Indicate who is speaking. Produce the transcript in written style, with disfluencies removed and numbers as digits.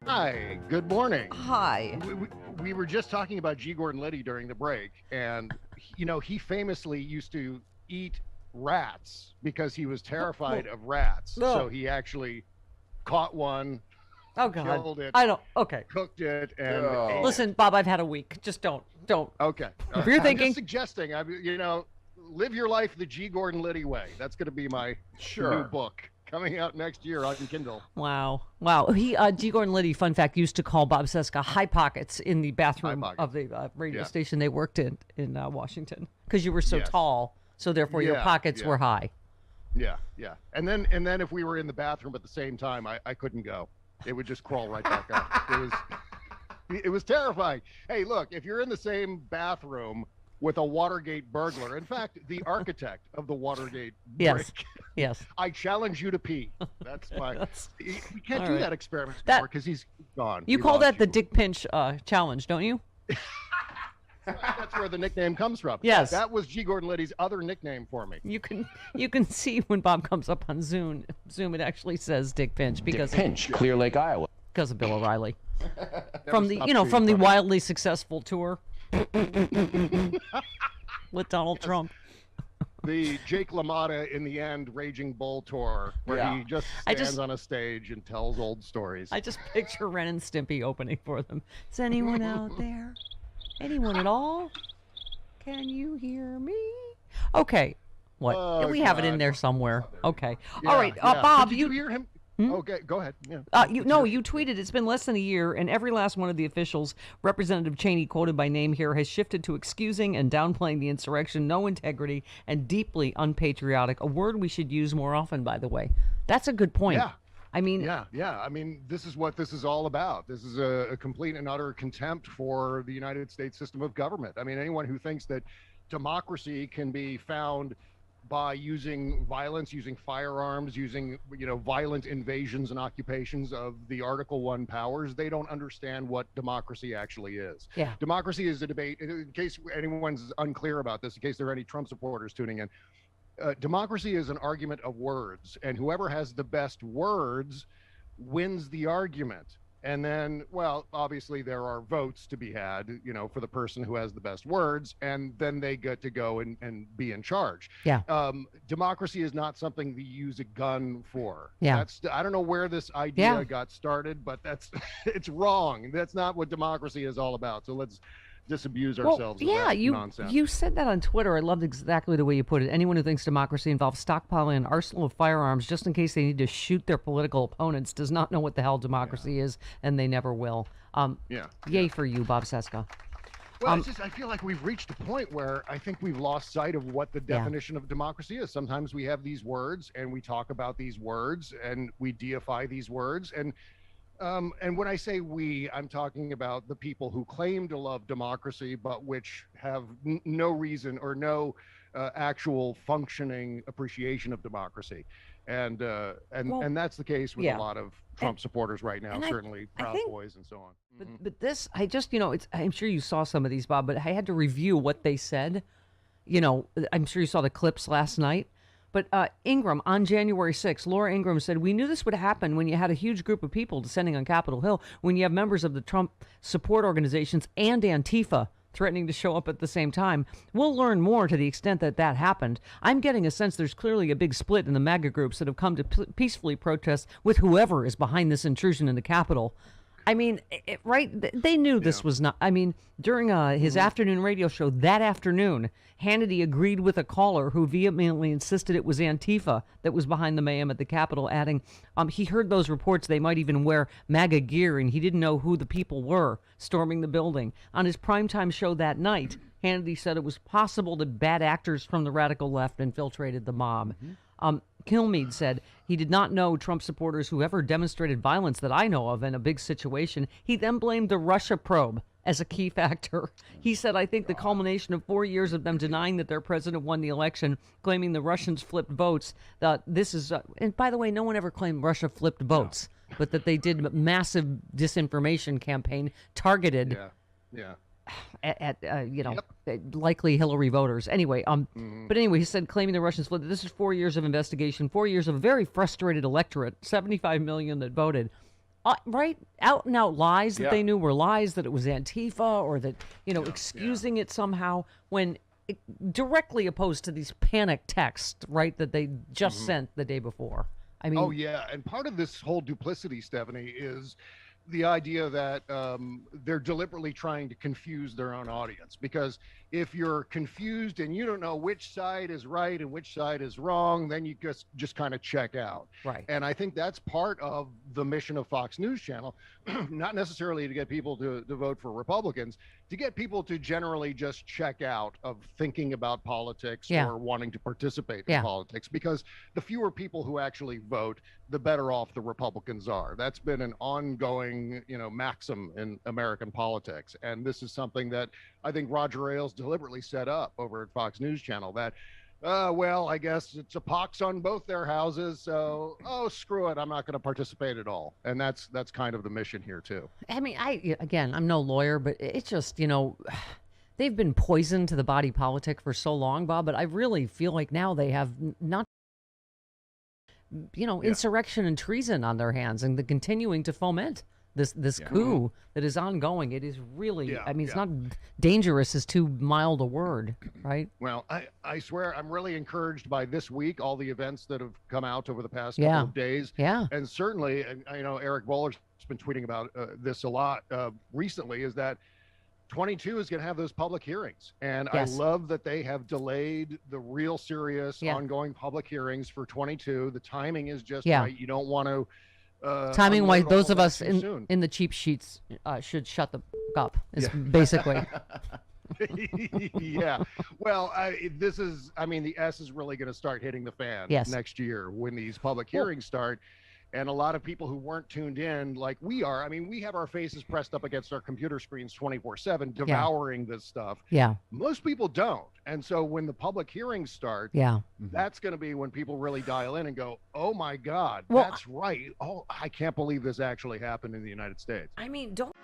Speaker 1: Hi, good morning.
Speaker 2: Hi.
Speaker 1: We were just talking about G. Gordon Liddy during the break, and he famously used to eat rats because he was terrified of rats.
Speaker 2: No.
Speaker 1: So he actually caught one,
Speaker 2: Oh God.
Speaker 1: killed it,
Speaker 2: I don't. Okay.
Speaker 1: cooked it, and
Speaker 3: No.
Speaker 1: ate
Speaker 2: Listen, Bob, I've had a week. Just don't.
Speaker 1: it. Okay.
Speaker 2: If you're
Speaker 1: I'm
Speaker 2: thinking-
Speaker 1: just suggesting, live your life the G. Gordon Liddy way. That's going to be my new book coming out next year on Kindle.
Speaker 2: Wow. He, G. Gordon Liddy, fun fact, used to call Bob Cesca high pockets in the bathroom of the radio station they worked in Washington because you were so tall. So therefore your pockets were high.
Speaker 1: Yeah. And then if we were in the bathroom at the same time, I couldn't go. It would just crawl right back up. It was terrifying. Hey, look, if you're in the same bathroom with a Watergate burglar, in fact, the architect of the Watergate break,
Speaker 2: Yes.
Speaker 1: I challenge you to pee. That's my. We can't do that experiment
Speaker 2: That-
Speaker 1: anymore because he's gone.
Speaker 2: You
Speaker 1: We
Speaker 2: call
Speaker 1: lost
Speaker 2: that the
Speaker 1: you.
Speaker 2: Dick Pinch challenge, don't you?
Speaker 1: That's where the nickname comes from.
Speaker 2: Yes.
Speaker 1: That was G. Gordon Liddy's other nickname for me.
Speaker 2: You can see when Bob comes up on Zoom, it actually says Dick Pinch because
Speaker 3: Dick Pinch, Clear Lake, Iowa.
Speaker 2: because of Bill O'Reilly.
Speaker 1: Never stopped
Speaker 2: From the
Speaker 1: being
Speaker 2: wildly successful tour with Donald Trump.
Speaker 1: the Jake LaMotta in the end Raging Bull tour where he just stands on a stage and tells old stories.
Speaker 2: I just picture Ren and Stimpy opening for them. Is anyone out there? Anyone at all? Can you hear me? Okay. What?
Speaker 1: Oh,
Speaker 2: we have it in
Speaker 1: God.
Speaker 2: there somewhere. Okay.
Speaker 1: Yeah,
Speaker 2: All right.
Speaker 1: yeah.
Speaker 2: Bob,
Speaker 1: Did you hear him? Okay, go ahead. Yeah.
Speaker 2: You tweeted it's been less than a year, and every last one of the officials, Representative Cheney quoted by name here, has shifted to excusing and downplaying the insurrection, no integrity, and deeply unpatriotic. A word we should use more often, by the way. That's a good point.
Speaker 1: Yeah.
Speaker 2: I mean,
Speaker 1: Yeah. I mean, this is what this is all about. This is a complete and utter contempt for the United States system of government. I mean, anyone who thinks that democracy can be found by using violence, using firearms, using violent invasions and occupations of the Article I powers, they don't understand what democracy actually is.
Speaker 2: Yeah.
Speaker 1: Democracy is a debate. In case anyone's unclear about this, in case there are any Trump supporters tuning in, democracy is an argument of words, and whoever has the best words wins the argument. And then, well, obviously there are votes to be had, for the person who has the best words, and then they get to go and be in charge.
Speaker 2: Yeah.
Speaker 1: Democracy is not something to use a gun for.
Speaker 2: Yeah.
Speaker 1: I don't know where this idea got started, but it's wrong. That's not what democracy is all about. So let's disabuse ourselves of that nonsense.
Speaker 2: You said that on Twitter. I loved exactly the way you put it. Anyone who thinks democracy involves stockpiling an arsenal of firearms just in case they need to shoot their political opponents does not know what the hell democracy is, and they never will. Yay for you, Bob Cesca.
Speaker 1: Well, it's just, I feel like we've reached a point where I think we've lost sight of what the definition of democracy is. Sometimes we have these words and we talk about these words and we deify these words. And when I say we, I'm talking about the people who claim to love democracy, but which have no reason or no actual functioning appreciation of democracy. And that's the case with a lot of Trump supporters right now, certainly Proud Boys and so on.
Speaker 2: But this, I just, I'm sure you saw some of these, Bob, but I had to review what they said. I'm sure you saw the clips last night. But Ingram, on January 6th, Laura Ingram said, "We knew this would happen when you had a huge group of people descending on Capitol Hill, when you have members of the Trump support organizations and Antifa threatening to show up at the same time. We'll learn more to the extent that happened. I'm getting a sense there's clearly a big split in the MAGA groups that have come to peacefully protest with whoever is behind this intrusion in the Capitol." I mean, they knew this was not. I mean, during his afternoon radio show that afternoon, Hannity agreed with a caller who vehemently insisted it was Antifa that was behind the mayhem at the Capitol, adding he heard those reports they might even wear MAGA gear, and he didn't know who the people were storming the building. On his primetime show that night, Hannity said it was possible that bad actors from the radical left infiltrated the mob. Kilmeade said he did not know Trump supporters who ever demonstrated violence that I know of in a big situation. He then blamed the Russia probe as a key factor. He said, I think the culmination of 4 years of them denying that their president won the election, claiming the Russians flipped votes, that this is, and by the way, no one ever claimed Russia flipped votes, but that they did a massive disinformation campaign targeted at likely Hillary voters. Anyway, but anyway, he said claiming the Russians flipped. This is 4 years of investigation, 4 years of a very frustrated electorate, 75 million that voted. Right? Out and out lies that they knew were lies, that it was Antifa or that, excusing it somehow when directly opposed to these panic texts, right, that they just sent the day before. I mean,
Speaker 1: and part of this whole duplicity, Stephanie, is the idea that they're deliberately trying to confuse their own audience, because if you're confused and you don't know which side is right and which side is wrong, then you just kind of check out.
Speaker 2: Right.
Speaker 1: And I think that's part of the mission of Fox News Channel, not necessarily to get people to vote for Republicans, to get people to generally just check out of thinking about politics or wanting to participate in politics, because the fewer people who actually vote, the better off the Republicans are. That's been an ongoing, maxim in American politics. And this is something that I think Roger Ailes deliberately set up over at Fox News Channel, that, I guess it's a pox on both their houses. So, screw it. I'm not going to participate at all. And that's kind of the mission here, too.
Speaker 2: I mean, I'm no lawyer, but it's just, they've been poisoned to the body politic for so long, Bob, but I really feel like now they have not, insurrection and treason on their hands, and the continuing to foment this coup that is ongoing. It is really, it's not dangerous is too mild a word, right?
Speaker 1: Well, I swear I'm really encouraged by this week, all the events that have come out over the past couple of days.
Speaker 2: Yeah.
Speaker 1: And certainly, I know Eric Boller's been tweeting about this a lot recently, is that 22 is going to have those public hearings. And I love that they have delayed the real serious ongoing public hearings for 22. The timing is just right. You don't want to
Speaker 2: timing wise, those of us in the cheap sheets should shut the up is basically.
Speaker 1: Well, the S is really going to start hitting the fan next year when these public hearings start. And a lot of people who weren't tuned in like we are, we have our faces pressed up against our computer screens 24/7 devouring this stuff.
Speaker 2: Yeah.
Speaker 1: Most people don't. And so when the public hearings start, that's going to be when people really dial in and go, oh my God, that's right. Oh, I can't believe this actually happened in the United States.
Speaker 2: Don't.